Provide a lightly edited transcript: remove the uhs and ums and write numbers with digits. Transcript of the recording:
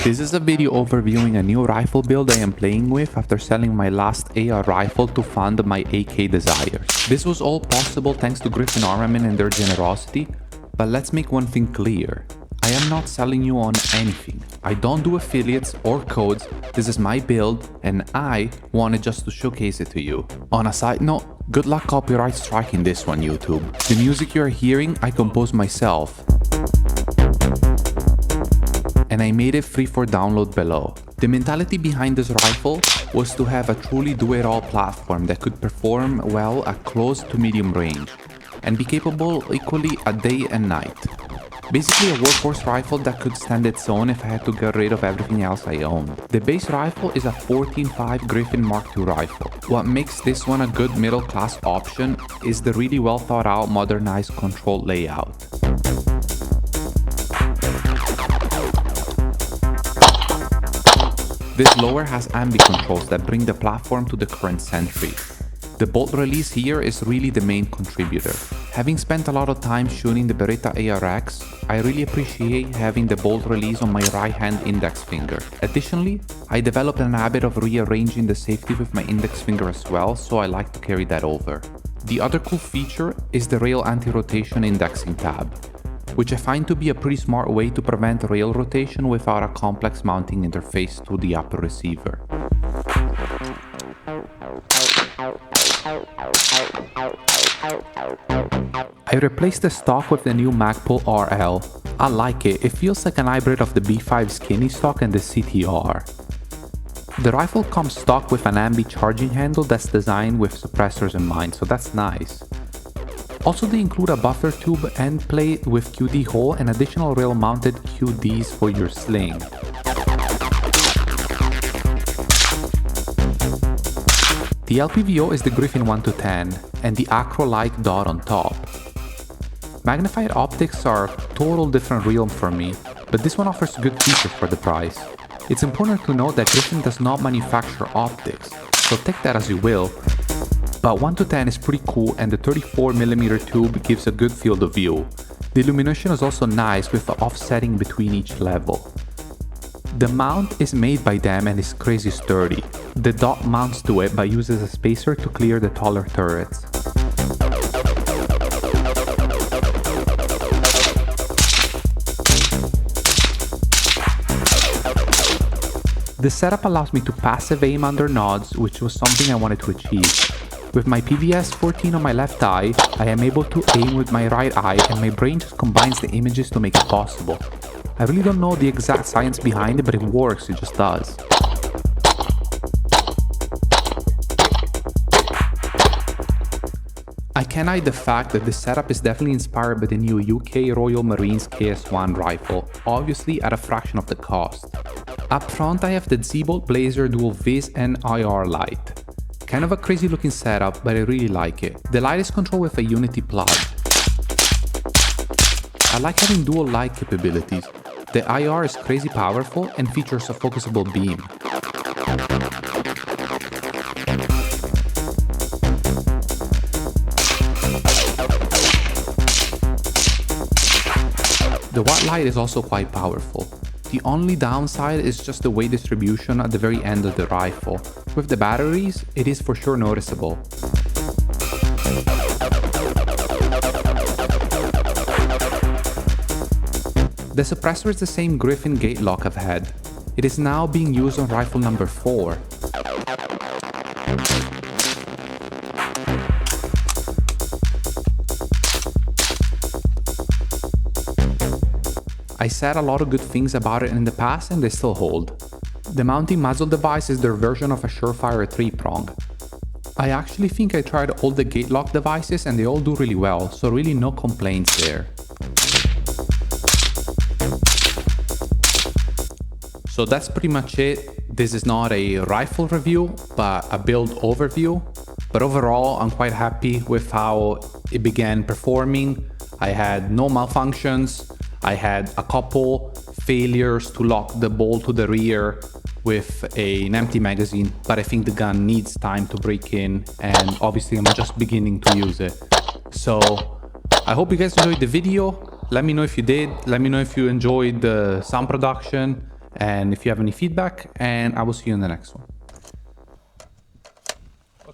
This is a video overviewing a new rifle build I am playing with after selling my last AR rifle to fund my AK desires. This was all possible thanks to Griffin Armament and their generosity, but let's make one thing clear. I am not selling you on anything. I don't do affiliates or codes. This is my build and I wanted just to showcase it to you. On a side note, good luck copyright striking this one, YouTube. The music you're hearing I composed myself, and I made it free for download below. The mentality behind this rifle was to have a truly do-it-all platform that could perform well at close to medium range and be capable equally at day and night. Basically a workhorse rifle that could stand its own if I had to get rid of everything else I owned. The base rifle is a 14.5 Griffin Mark II rifle. What makes this one a good middle-class option is the really well thought out modernized control layout. This lower has ambi controls that bring the platform to the current century. The bolt release here is really the main contributor. Having spent a lot of time shooting the Beretta ARX, I really appreciate having the bolt release on my right hand index finger. Additionally, I developed an habit of rearranging the safety with my index finger as well, so I like to carry that over. The other cool feature is the rail anti-rotation indexing tab, which I find to be a pretty smart way to prevent rail rotation without a complex mounting interface to the upper receiver. I replaced the stock with the new Magpul RL. I like it, it feels like an hybrid of the B5 skinny stock and the CTR. The rifle comes stock with an ambi charging handle that's designed with suppressors in mind, so that's nice. Also, they include a buffer tube end plate with QD hole and additional rail mounted QDs for your sling. The LPVO is the Griffin 1-10 and the acro-like dot on top. Magnified optics are a total different realm for me, but this one offers good features for the price. It's important to note that Griffin does not manufacture optics, so take that as you will. But 1-10 is pretty cool and the 34mm tube gives a good field of view. The illumination is also nice with the offsetting between each level. The mount is made by them and is crazy sturdy. The dot mounts to it but uses a spacer to clear the taller turrets. The setup allows me to passive aim under nods, which was something I wanted to achieve. With my PVS 14 on my left eye, I am able to aim with my right eye and my brain just combines the images to make it possible. I really don't know the exact science behind it, but it works, it just does. I can't hide the fact that this setup is definitely inspired by the new UK Royal Marines KS1 rifle, obviously at a fraction of the cost. Up front I have the Z-Bolt Blazer Dual Vis and IR light. Kind of a crazy looking setup, but I really like it. The light is controlled with a Unity plug. I like having dual light capabilities. The IR is crazy powerful and features a focusable beam. The white light is also quite powerful. The only downside is just the weight distribution at the very end of the rifle. With the batteries, it is for sure noticeable. The suppressor is the same Griffin gate lock I've had. It is now being used on rifle number 4. I said a lot of good things about it in the past and they still hold. The mounting muzzle device is their version of a Surefire 3-prong. I actually think I tried all the gate lock devices and they all do really well, so really no complaints there. So that's pretty much it. This is not a rifle review, but a build overview. But overall, I'm quite happy with how it began performing. I had no malfunctions. I had a couple failures to lock the bolt to the rear with an empty magazine, but I think the gun needs time to break in, and obviously I'm just beginning to use it. So I hope you guys enjoyed the video. Let me know if you did. Let me know if you enjoyed the sound production and if you have any feedback, and I will see you in the next one.